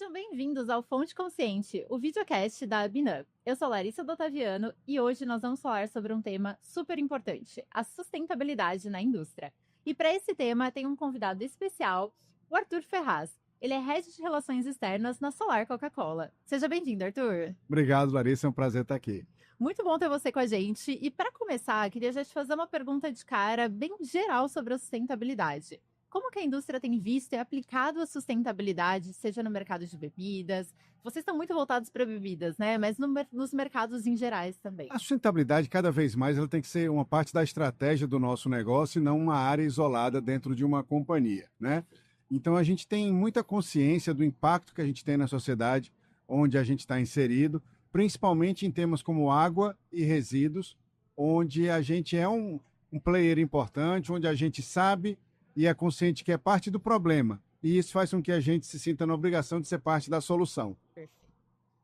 Sejam bem-vindos ao Fonte Consciente, o videocast da Abinan. Eu sou Larissa Dotaviano e hoje nós vamos falar sobre um tema super importante, a sustentabilidade na indústria. E para esse tema tem um convidado especial, o Arthur Ferraz. Ele é Head de Relações Externas na Solar Coca-Cola. Seja bem-vindo, Arthur. Obrigado, Larissa, é um prazer estar aqui. Muito bom ter você com a gente. E para começar, queria já te fazer uma pergunta de cara bem geral sobre a sustentabilidade. Como que a indústria tem visto e aplicado a sustentabilidade, seja no mercado de bebidas? Vocês estão muito voltados para bebidas, né? Mas nos mercados em gerais também. A sustentabilidade, cada vez mais, ela tem que ser uma parte da estratégia do nosso negócio e não uma área isolada dentro de uma companhia, né? Então, a gente tem muita consciência do impacto que a gente tem na sociedade onde a gente está inserido, principalmente em temas como água e resíduos, onde a gente é um player importante, onde a gente sabe e é consciente que é parte do problema. E isso faz com que a gente se sinta na obrigação de ser parte da solução. Perfeito.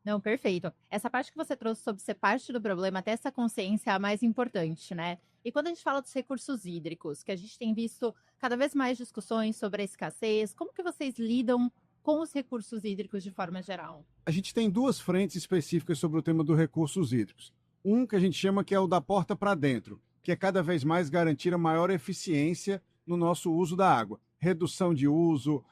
Não, perfeito. Essa parte que você trouxe sobre ser parte do problema, até essa consciência é a mais importante, né? E quando a gente fala dos recursos hídricos, que a gente tem visto cada vez mais discussões sobre a escassez, como que vocês lidam com os recursos hídricos de forma geral? A gente tem duas frentes específicas sobre o tema dos recursos hídricos. Um que a gente chama que é o da porta para dentro, que é cada vez mais garantir a maior eficiência no nosso uso da água. Redução de uso,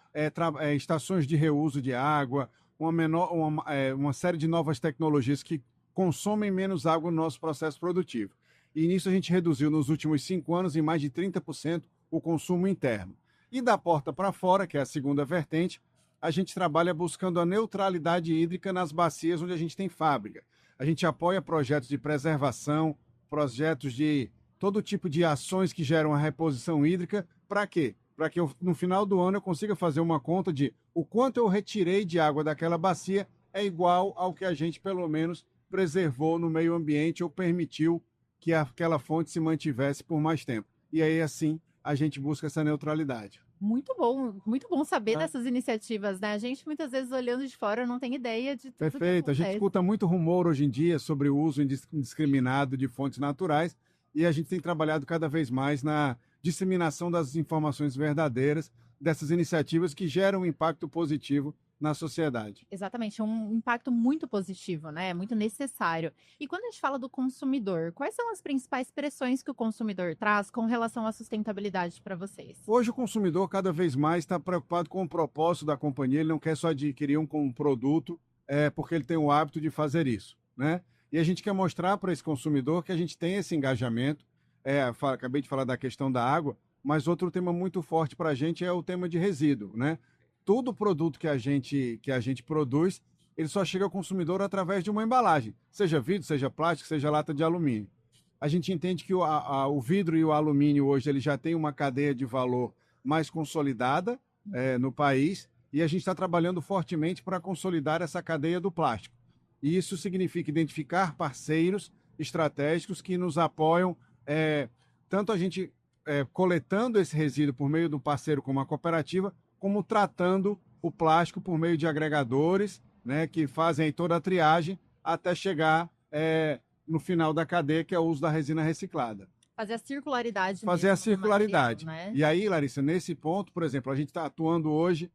estações de reuso de água, uma série de novas tecnologias que consomem menos água no nosso processo produtivo. E nisso a gente reduziu nos últimos 5 anos em mais de 30% o consumo interno. E da porta para fora, que é a segunda vertente, a gente trabalha buscando a neutralidade hídrica nas bacias onde a gente tem fábrica. A gente apoia projetos de preservação, projetos de todo tipo de ações que geram a reposição hídrica. Para quê? Para que no final do ano eu consiga fazer uma conta de o quanto eu retirei de água daquela bacia é igual ao que a gente, pelo menos, preservou no meio ambiente ou permitiu que aquela fonte se mantivesse por mais tempo. E aí, assim, a gente busca essa neutralidade. Muito bom saber dessas iniciativas, né? A gente, muitas vezes, olhando de fora, não tem ideia de tudo. Perfeito. A gente escuta muito rumor hoje em dia sobre o uso indiscriminado de fontes naturais e a gente tem trabalhado cada vez mais na disseminação das informações verdadeiras dessas iniciativas que geram um impacto positivo na sociedade. Exatamente, é um impacto muito positivo, né? É muito necessário. E quando a gente fala do consumidor, quais são as principais pressões que o consumidor traz com relação à sustentabilidade para vocês? Hoje o consumidor cada vez mais está preocupado com o propósito da companhia, ele não quer só adquirir um produto porque ele tem o hábito de fazer isso, né? E a gente quer mostrar para esse consumidor que a gente tem esse engajamento. Acabei de falar da questão da água, mas outro tema muito forte para a gente é o tema de resíduo, né? Todo produto que a gente produz, ele só chega ao consumidor através de uma embalagem, seja vidro, seja plástico, seja lata de alumínio. A gente entende que o vidro e o alumínio hoje ele já tem uma cadeia de valor mais consolidada no país e a gente está trabalhando fortemente para consolidar essa cadeia do plástico. E isso significa identificar parceiros estratégicos que nos apoiam, tanto a gente coletando esse resíduo por meio de um parceiro como a cooperativa, como tratando o plástico por meio de agregadores, né, que fazem aí toda a triagem até chegar no final da cadeia, que é o uso da resina reciclada. Fazer a circularidade. Fazer a circularidade. Material, né? E aí, Larissa, nesse ponto, por exemplo, a gente está atuando hoje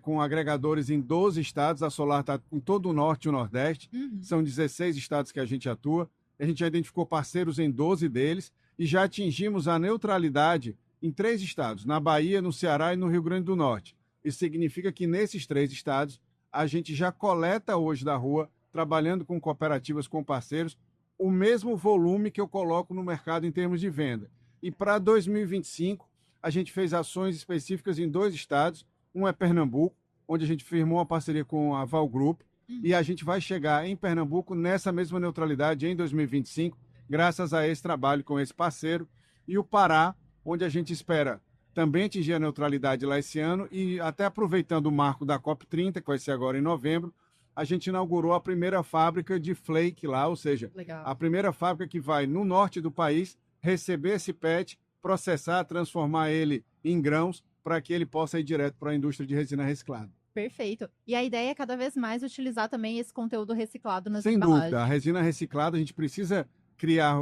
com agregadores em 12 estados, a Solar está em todo o Norte e o Nordeste, são 16 estados que a gente atua, a gente já identificou parceiros em 12 deles e já atingimos a neutralidade em 3 estados, na Bahia, no Ceará e no Rio Grande do Norte. Isso significa que nesses 3 estados a gente já coleta hoje da rua, trabalhando com cooperativas, com parceiros, o mesmo volume que eu coloco no mercado em termos de venda. E para 2025, a gente fez ações específicas em 2 estados, um é Pernambuco, onde a gente firmou uma parceria com a Val Group, e a gente vai chegar em Pernambuco nessa mesma neutralidade em 2025, graças a esse trabalho com esse parceiro, e o Pará, onde a gente espera também atingir a neutralidade lá esse ano e até aproveitando o marco da COP30, que vai ser agora em novembro, a gente inaugurou a primeira fábrica de flake lá, ou seja, a primeira fábrica que vai no norte do país receber esse PET, processar, transformar ele em grãos para que ele possa ir direto para a indústria de resina reciclada. Perfeito. E a ideia é cada vez mais utilizar também esse conteúdo reciclado nas Sem embalagens. dúvida, a resina reciclada a gente precisa criar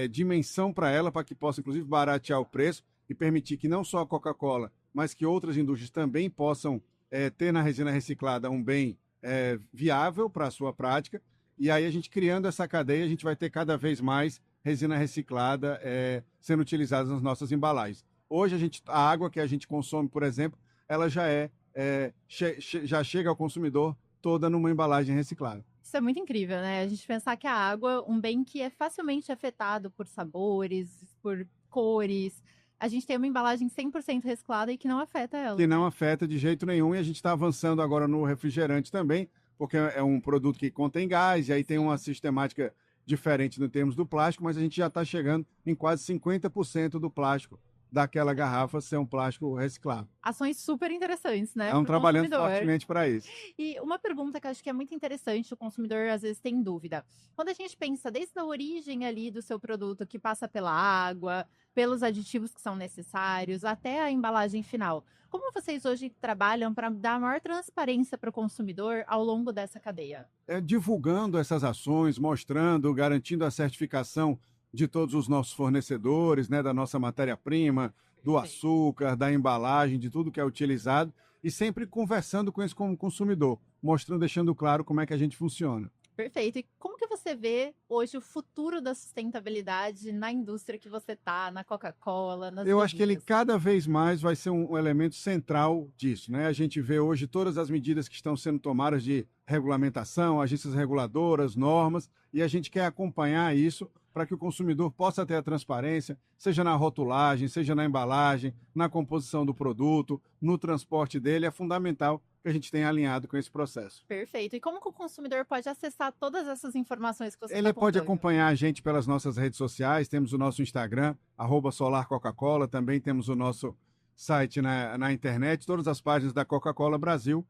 dimensão para ela, para que possa, inclusive, baratear o preço e permitir que não só a Coca-Cola, mas que outras indústrias também possam ter na resina reciclada um bem viável para a sua prática. E aí a gente criando essa cadeia, a gente vai ter cada vez mais resina reciclada sendo utilizada nas nossas embalagens. Hoje a água que a gente consome, por exemplo, ela já chega ao consumidor toda numa embalagem reciclada. Isso é muito incrível, né? A gente pensar que a água, um bem que é facilmente afetado por sabores, por cores. A gente tem uma embalagem 100% reciclada e que não afeta ela. Que não afeta de jeito nenhum. E a gente está avançando agora no refrigerante também, porque é um produto que contém gás, e aí tem uma sistemática diferente no termos do plástico, mas a gente já está chegando em quase 50% do plástico daquela garrafa ser um plástico reciclável. Ações super interessantes, né? Estamos trabalhando fortemente para isso. E uma pergunta que eu acho que é muito interessante, o consumidor às vezes tem dúvida. Quando a gente pensa desde a origem ali do seu produto, que passa pela água, pelos aditivos que são necessários, até a embalagem final, como vocês hoje trabalham para dar maior transparência para o consumidor ao longo dessa cadeia? Divulgando essas ações, mostrando, garantindo a certificação de todos os nossos fornecedores, né, da nossa matéria-prima, do açúcar, da embalagem, de tudo que é utilizado, e sempre conversando com esse consumidor, mostrando, deixando claro como é que a gente funciona. Perfeito. E como que você vê hoje o futuro da sustentabilidade na indústria que você está, na Coca-Cola, nas Eu acho que ele bebidas? cada vez mais vai ser um elemento central disso, né? A gente vê hoje todas as medidas que estão sendo tomadas de regulamentação, agências reguladoras, normas, e a gente quer acompanhar isso para que o consumidor possa ter a transparência, seja na rotulagem, seja na embalagem, na composição do produto, no transporte dele. É fundamental que a gente tenha alinhado com esse processo. Perfeito. E como que o consumidor pode acessar todas essas informações que você Ele está pode contando? acompanhar a gente pelas nossas redes sociais, temos o nosso Instagram, @solarcoca-cola, também temos o nosso site na internet, todas as páginas da Coca-Cola Brasil,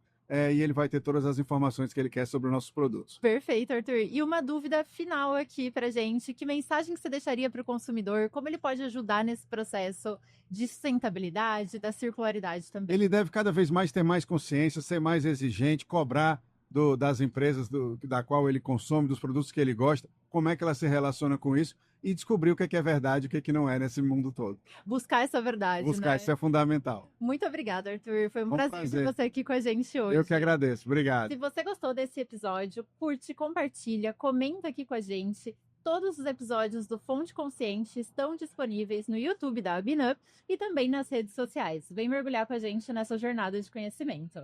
e ele vai ter todas as informações que ele quer sobre os nossos produtos. Perfeito, Arthur. E uma dúvida final aqui pra gente, que mensagem que você deixaria para o consumidor? Como ele pode ajudar nesse processo de sustentabilidade, da circularidade também? Ele deve cada vez mais ter mais consciência, ser mais exigente, cobrar das empresas da qual ele consome, dos produtos que ele gosta, como é que ela se relaciona com isso e descobrir o que é verdade e o que não é nesse mundo todo. Buscar essa verdade, Buscar né? isso é fundamental. Muito obrigada, Arthur. Foi um prazer ter prazer. você aqui com a gente hoje. Eu que agradeço. Obrigado. Se você gostou desse episódio, curte, compartilha, comenta aqui com a gente. Todos os episódios do Fonte Consciente estão disponíveis no YouTube da Abinup e também nas redes sociais. Vem mergulhar com a gente nessa jornada de conhecimento.